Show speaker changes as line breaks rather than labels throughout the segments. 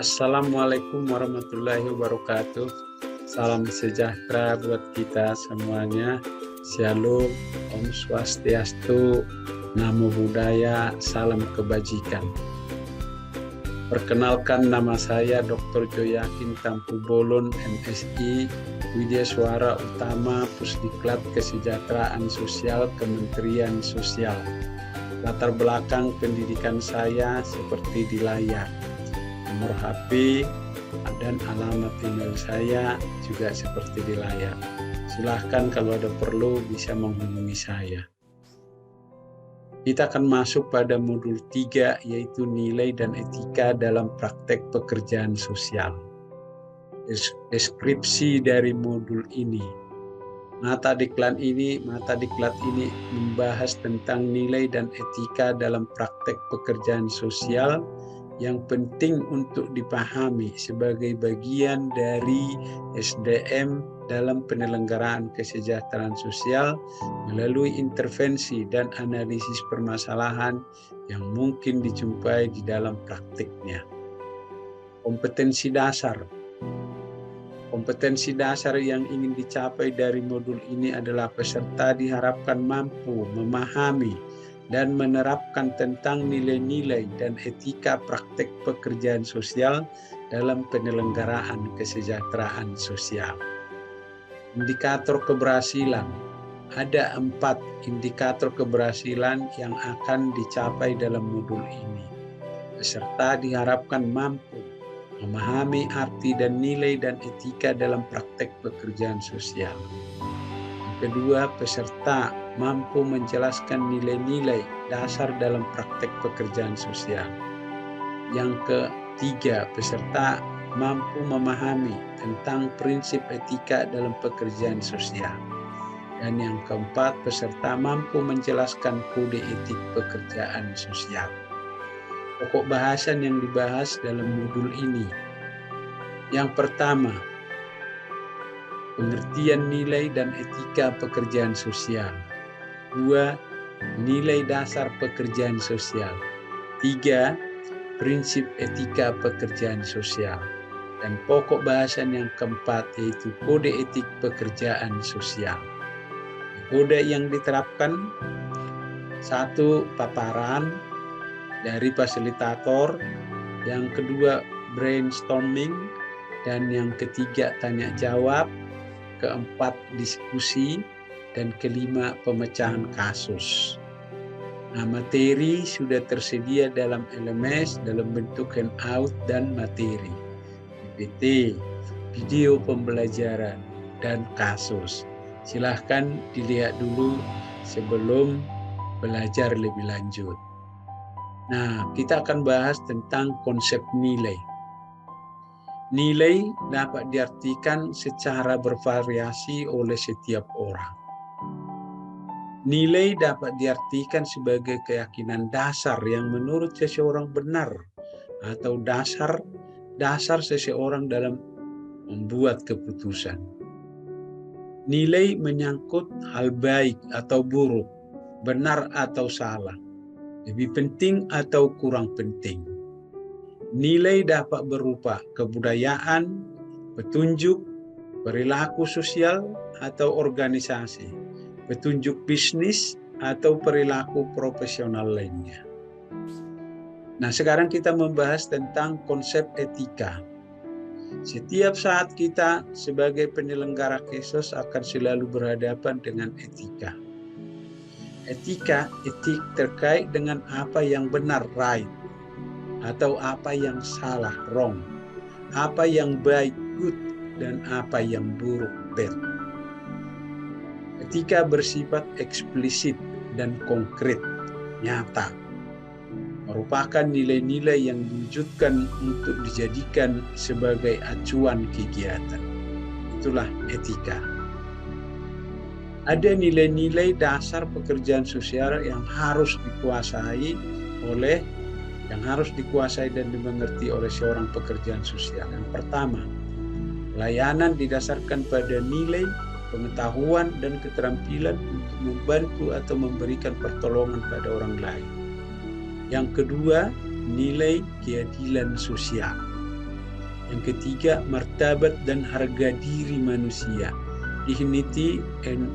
Assalamualaikum warahmatullahi wabarakatuh. Salam sejahtera buat kita semuanya. Shalom, Om Swastiastu, Namo Buddhaya, salam kebajikan. Perkenalkan, nama saya Dr. Joyakin Tampu Bolon, MSI, Widya Suara Utama, Pusdiklat Kesejahteraan Sosial, Kementerian Sosial. Latar belakang pendidikan saya seperti di layar. Nomor HP dan alamat email saya juga seperti di layar. Silahkan kalau ada perlu bisa menghubungi saya. Kita akan masuk pada modul 3, yaitu nilai dan etika dalam praktek pekerjaan sosial. Deskripsi dari modul ini. Mata diklat ini membahas tentang nilai dan etika dalam praktek pekerjaan sosial yang penting untuk dipahami sebagai bagian dari SDM dalam penyelenggaraan kesejahteraan sosial melalui intervensi dan analisis permasalahan yang mungkin dijumpai di dalam praktiknya. Kompetensi dasar. Kompetensi dasar yang ingin dicapai dari modul ini adalah peserta diharapkan mampu memahami dan menerapkan tentang nilai-nilai dan etika praktek pekerjaan sosial dalam penyelenggaraan kesejahteraan sosial. Indikator keberhasilan. Ada 4 indikator keberhasilan yang akan dicapai dalam modul ini. Peserta diharapkan mampu memahami arti dan nilai dan etika dalam praktek pekerjaan sosial. Kedua, peserta mampu menjelaskan nilai-nilai dasar dalam praktek pekerjaan sosial. Yang ketiga, peserta mampu memahami tentang prinsip etika dalam pekerjaan sosial. Dan yang keempat, peserta mampu menjelaskan kode etik pekerjaan sosial. Pokok bahasan yang dibahas dalam modul ini. Yang pertama, pengertian nilai dan etika pekerjaan sosial. 2. Nilai dasar pekerjaan sosial. 3. Prinsip etika pekerjaan sosial. Dan pokok bahasan yang keempat yaitu kode etik pekerjaan sosial. Kode yang diterapkan: 1. Paparan dari fasilitator. Yang kedua, brainstorming. Dan yang ketiga, tanya jawab. Keempat, diskusi, dan kelima, pemecahan kasus. Nah, materi sudah tersedia dalam LMS dalam bentuk handout dan materi, PPT, video pembelajaran, dan kasus. Silahkan dilihat dulu sebelum belajar lebih lanjut. Nah, kita akan bahas tentang konsep nilai. Nilai dapat diartikan secara bervariasi oleh setiap orang. Nilai dapat diartikan sebagai keyakinan dasar yang menurut seseorang benar atau dasar seseorang dalam membuat keputusan. Nilai menyangkut hal baik atau buruk, benar atau salah, lebih penting atau kurang penting. Nilai dapat berupa kebudayaan, petunjuk, perilaku sosial atau organisasi, petunjuk bisnis atau perilaku profesional lainnya. Nah, sekarang kita membahas tentang konsep etika. Setiap saat kita sebagai penyelenggara kesos akan selalu berhadapan dengan etika. Etik terkait dengan apa yang benar, right, atau apa yang salah, wrong, apa yang baik, good, dan apa yang buruk, bad. Etika bersifat eksplisit dan konkret, nyata, merupakan nilai-nilai yang diwujudkan untuk dijadikan sebagai acuan kegiatan. Itulah etika. Ada nilai-nilai dasar pekerjaan sosial yang harus dikuasai dan dimengerti oleh seorang pekerjaan sosial. Yang pertama, pelayanan didasarkan pada nilai, pengetahuan, dan keterampilan untuk membantu atau memberikan pertolongan pada orang lain. Yang kedua, nilai keadilan sosial. Yang ketiga, martabat dan harga diri manusia, dignity and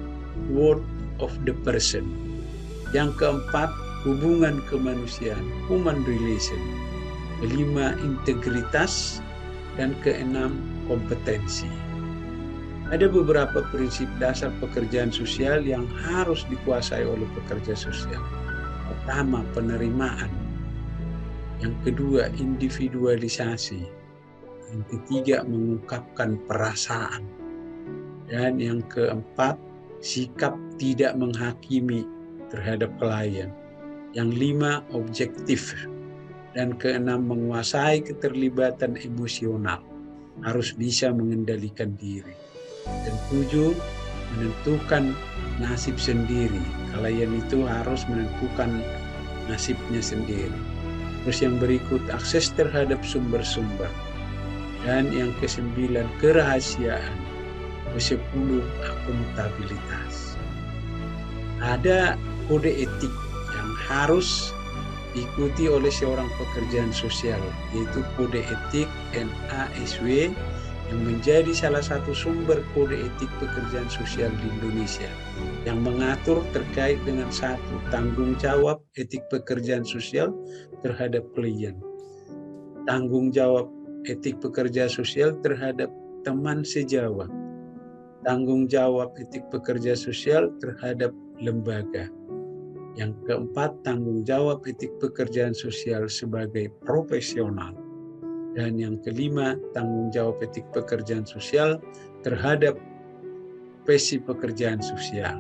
worth of the person. Yang keempat, hubungan kemanusiaan, human relation. Kelima, integritas. Dan keenam, kompetensi. Ada beberapa prinsip dasar pekerjaan sosial yang harus dikuasai oleh pekerja sosial. Pertama, penerimaan. Yang kedua, individualisasi. Yang ketiga, mengungkapkan perasaan. Dan yang keempat, sikap tidak menghakimi terhadap klien. Yang lima, objektif. Dan keenam, menguasai keterlibatan emosional. Harus bisa mengendalikan diri. Dan tujuh, menentukan nasib sendiri. Klien itu harus menentukan nasibnya sendiri. Terus yang berikut, akses terhadap sumber-sumber. Dan yang kesembilan, kerahasiaan. Kesepuluh, akuntabilitas. Ada kode etik yang harus diikuti oleh seorang pekerjaan sosial, yaitu kode etik NASW yang menjadi salah satu sumber kode etik pekerjaan sosial di Indonesia yang mengatur terkait dengan satu, tanggung jawab etik pekerjaan sosial terhadap klien, tanggung jawab etik pekerja sosial terhadap teman sejawat, tanggung jawab etik pekerja sosial terhadap lembaga. Yang keempat, tanggung jawab etik pekerjaan sosial sebagai profesional. Dan yang kelima, tanggung jawab etik pekerjaan sosial terhadap profesi pekerjaan sosial.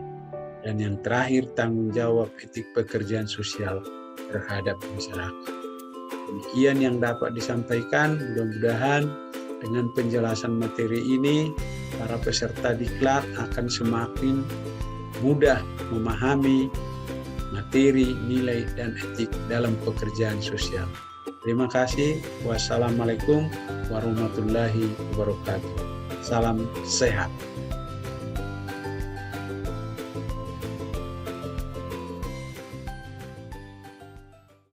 Dan yang terakhir, tanggung jawab etik pekerjaan sosial terhadap masyarakat. Demikian yang dapat disampaikan. Mudah-mudahan dengan penjelasan materi ini, para peserta diklat akan semakin mudah memahami materi, nilai, dan etik dalam pekerjaan sosial. Terima kasih. Wassalamualaikum warahmatullahi wabarakatuh. Salam sehat.